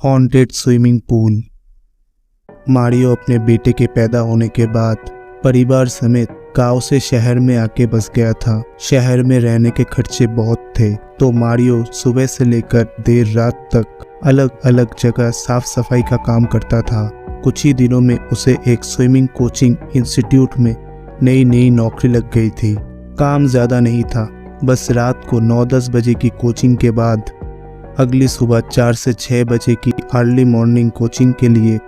Haunted swimming pool. Mario अपने बेटे के पैदा होने के बाद परिवार समेत गांव से शहर में आके बस गया था। शहर में रहने के खर्चे बहुत थे, तो मारियो सुबह से लेकर देर रात तक अलग अलग जगह साफ सफाई का काम करता था। कुछ ही दिनों में उसे एक स्विमिंग कोचिंग इंस्टीट्यूट में नई नौकरी लग गई थी। काम ज़्यादा नहीं था, बस रात को 9-10 बजे की कोचिंग के बाद अगली सुबह 4 से 6 बजे की अर्ली मॉर्निंग कोचिंग के लिए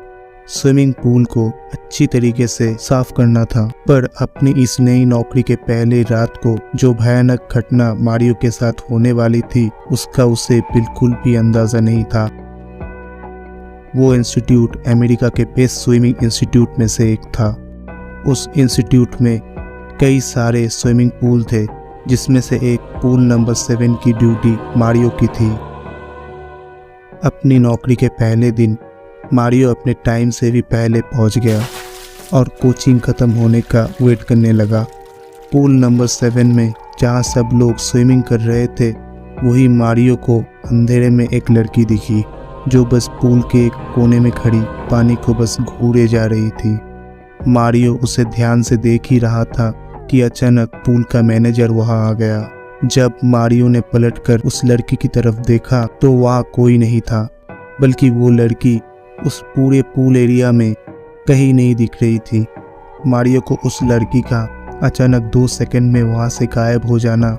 स्विमिंग पूल को अच्छी तरीके से साफ करना था। पर अपनी इस नई नौकरी के पहले रात को जो भयानक घटना मारियो के साथ होने वाली थी, उसका उसे बिल्कुल भी अंदाजा नहीं था। वो इंस्टीट्यूट अमेरिका के बेस्ट स्विमिंग इंस्टीट्यूट में से एक था। उस इंस्टीट्यूट में कई सारे स्विमिंग पूल थे, जिसमें से एक पूल नंबर 7 की ड्यूटी मारियो की थी। अपनी नौकरी के पहले दिन मारियो अपने टाइम से भी पहले पहुंच गया और कोचिंग ख़त्म होने का वेट करने लगा। पूल नंबर 7 में जहां सब लोग स्विमिंग कर रहे थे, वही मारियो को अंधेरे में एक लड़की दिखी, जो बस पूल के एक कोने में खड़ी पानी को बस घूरे जा रही थी। मारियो उसे ध्यान से देख ही रहा था कि अचानक पूल का मैनेजर वहां आ गया। जब मारियो ने पलटकर उस लड़की की तरफ देखा तो वहां कोई नहीं था, बल्कि वो लड़की उस पूरे पूल एरिया में कहीं नहीं दिख रही थी। मारियो को उस लड़की का अचानक 2 सेकंड में वहां से गायब हो जाना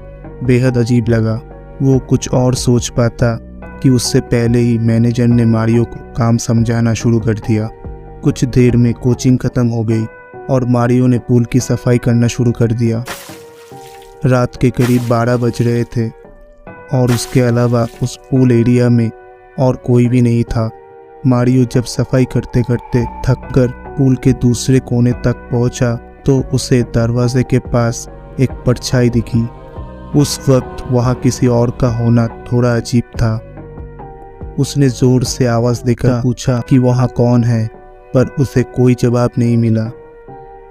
बेहद अजीब लगा। वो कुछ और सोच पाता कि उससे पहले ही मैनेजर ने मारियो को काम समझाना शुरू कर दिया। कुछ देर में कोचिंग ख़त्म हो गई और मारियो ने पूल की सफाई करना शुरू कर दिया। रात के करीब 12 बज रहे थे और उसके अलावा उस पूल एरिया में और कोई भी नहीं था। मारियो जब सफाई करते करते थककर पूल के दूसरे कोने तक पहुंचा तो उसे दरवाजे के पास एक परछाई दिखी। उस वक्त वहां किसी और का होना थोड़ा अजीब था। उसने जोर से आवाज देकर पूछा कि वहां कौन है, पर उसे कोई जवाब नहीं मिला।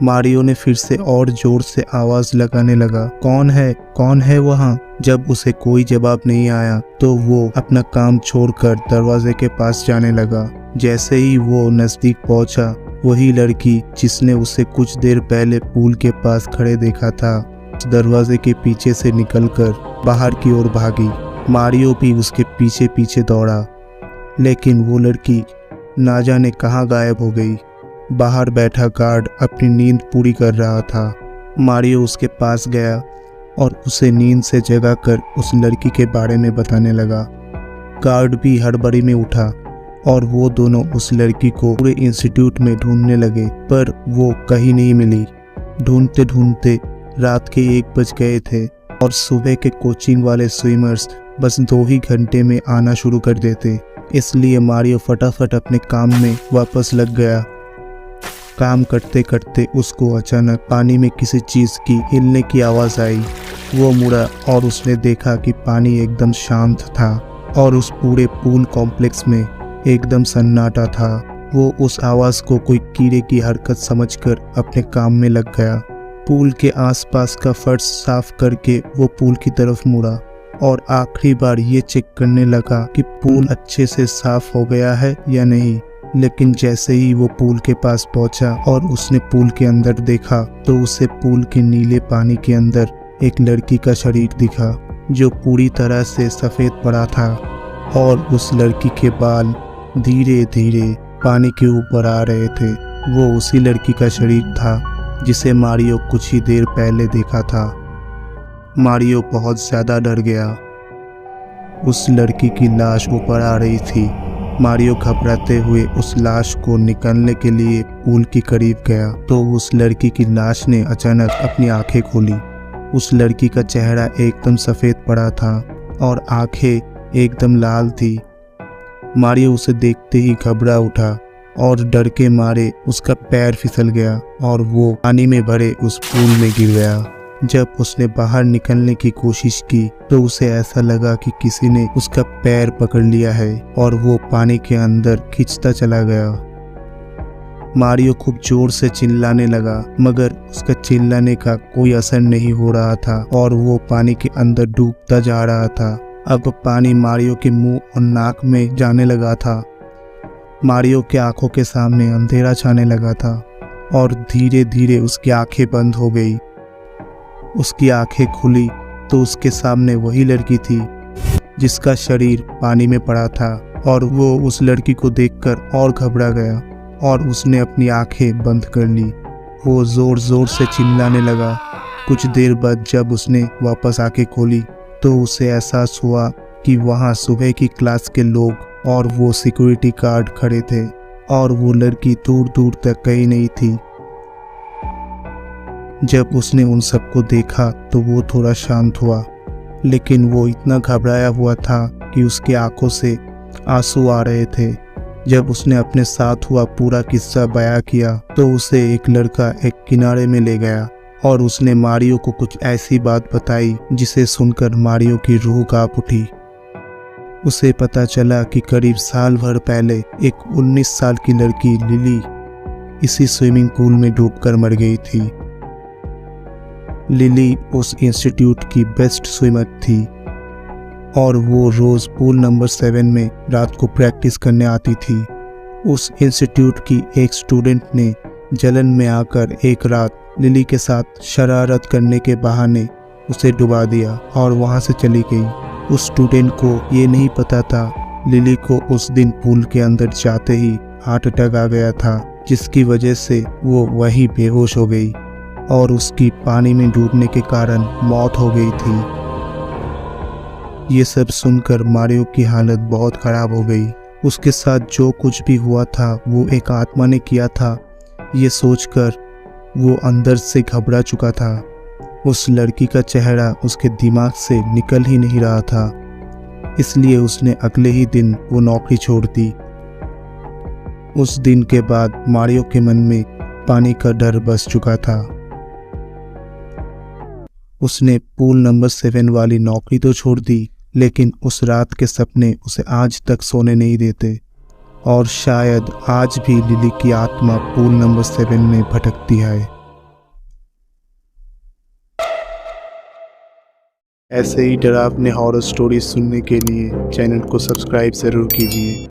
मारियो ने फिर से और जोर से आवाज लगाने लगा, कौन है वहां? जब उसे कोई जवाब नहीं आया तो वो अपना काम छोड़कर दरवाजे के पास जाने लगा। जैसे ही वो नजदीक पहुंचा, वही लड़की जिसने उसे कुछ देर पहले पूल के पास खड़े देखा था, दरवाजे के पीछे से निकलकर बाहर की ओर भागी। मारियो भी उसके पीछे पीछे दौड़ा, लेकिन वो लड़की ना जाने कहाँ गायब हो गई। बाहर बैठा गार्ड अपनी नींद पूरी कर रहा था। मारियो उसके पास गया और उसे नींद से जगाकर उस लड़की के बारे में बताने लगा। गार्ड भी हड़बड़ी में उठा और वो दोनों उस लड़की को पूरे इंस्टीट्यूट में ढूंढने लगे, पर वो कहीं नहीं मिली। ढूंढते ढूंढते रात के 1 बज गए थे और सुबह के कोचिंग वाले स्विमर्स बस 2 ही घंटे में आना शुरू कर देते। इसलिए मारियो फटाफट अपने काम में वापस लग गया। काम करते करते उसको अचानक पानी में किसी चीज़ की हिलने की आवाज़ आई। वो मुड़ा और उसने देखा कि पानी एकदम शांत था और उस पूरे पूल कॉम्प्लेक्स में एकदम सन्नाटा था। वो उस आवाज़ को कोई कीड़े की हरकत समझकर अपने काम में लग गया। पूल के आसपास का फर्श साफ करके वो पूल की तरफ मुड़ा और आखिरी बार ये चेक करने लगा कि पूल अच्छे से साफ हो गया है या नहीं। लेकिन जैसे ही वो पूल के पास पहुंचा और उसने पूल के अंदर देखा तो उसे पूल के नीले पानी के अंदर एक लड़की का शरीर दिखा, जो पूरी तरह से सफ़ेद पड़ा था और उस लड़की के बाल धीरे धीरे पानी के ऊपर आ रहे थे। वो उसी लड़की का शरीर था जिसे मारियो कुछ ही देर पहले देखा था। मारियो बहुत ज़्यादा डर गया। उस लड़की की लाश ऊपर आ रही थी। मारियो घबराते हुए उस लाश को निकालने के लिए पूल के करीब गया तो उस लड़की की लाश ने अचानक अपनी आंखें खोली। उस लड़की का चेहरा एकदम सफ़ेद पड़ा था और आंखें एकदम लाल थी। मारियो उसे देखते ही घबरा उठा और डर के मारे उसका पैर फिसल गया और वो पानी में भरे उस पूल में गिर गया। जब उसने बाहर निकलने की कोशिश की तो उसे ऐसा लगा कि किसी ने उसका पैर पकड़ लिया है और वो पानी के अंदर खींचता चला गया। मारियो खूब जोर से चिल्लाने लगा, मगर उसका चिल्लाने का कोई असर नहीं हो रहा था और वो पानी के अंदर डूबता जा रहा था। अब पानी मारियो के मुंह और नाक में जाने लगा था। मारियो के आंखों के सामने अंधेरा छाने लगा था और धीरे धीरे उसकी आंखें बंद हो गई। उसकी आंखें खुली तो उसके सामने वही लड़की थी जिसका शरीर पानी में पड़ा था, और वो उस लड़की को देखकर और घबरा गया और उसने अपनी आंखें बंद कर ली। वो जोर जोर से चिल्लाने लगा। कुछ देर बाद जब उसने वापस आंखें खोली तो उसे एहसास हुआ कि वहाँ सुबह की क्लास के लोग और वो सिक्योरिटी गार्ड खड़े थे और वो लड़की दूर दूर तक कहीं नहीं थी। जब उसने उन सबको देखा तो वो थोड़ा शांत हुआ, लेकिन वो इतना घबराया हुआ था कि उसकी आंखों से आंसू आ रहे थे। जब उसने अपने साथ हुआ पूरा किस्सा बयां किया तो उसे एक लड़का एक किनारे में ले गया और उसने मारियो को कुछ ऐसी बात बताई जिसे सुनकर मारियो की रूह कांप उठी। उसे पता चला कि करीब साल भर पहले एक 19 साल की लड़की लिली इसी स्विमिंग पूल में डूबकर मर गई थी। लिली उस इंस्टीट्यूट की बेस्ट स्विमर थी और वो रोज पूल नंबर 7 में रात को प्रैक्टिस करने आती थी। उस इंस्टीट्यूट की एक स्टूडेंट ने जलन में आकर एक रात लिली के साथ शरारत करने के बहाने उसे डुबा दिया और वहां से चली गई। उस स्टूडेंट को ये नहीं पता था लिली को उस दिन पूल के अंदर जाते ही हार्ट अटैक आ गया था, जिसकी वजह से वो वहीं बेहोश हो गई और उसकी पानी में डूबने के कारण मौत हो गई थी। ये सब सुनकर मारियो की हालत बहुत खराब हो गई। उसके साथ जो कुछ भी हुआ था वो एक आत्मा ने किया था, ये सोचकर वो अंदर से घबरा चुका था। उस लड़की का चेहरा उसके दिमाग से निकल ही नहीं रहा था, इसलिए उसने अगले ही दिन वो नौकरी छोड़ दी। उस दिन के बाद मारियो के मन में पानी का डर बस चुका था। उसने पूल नंबर 7 वाली नौकरी तो छोड़ दी, लेकिन उस रात के सपने उसे आज तक सोने नहीं देते और शायद आज भी लिली की आत्मा पूल नंबर 7 में भटकती है। ऐसे ही डरावने हॉरर स्टोरी सुनने के लिए चैनल को सब्सक्राइब जरूर कीजिए।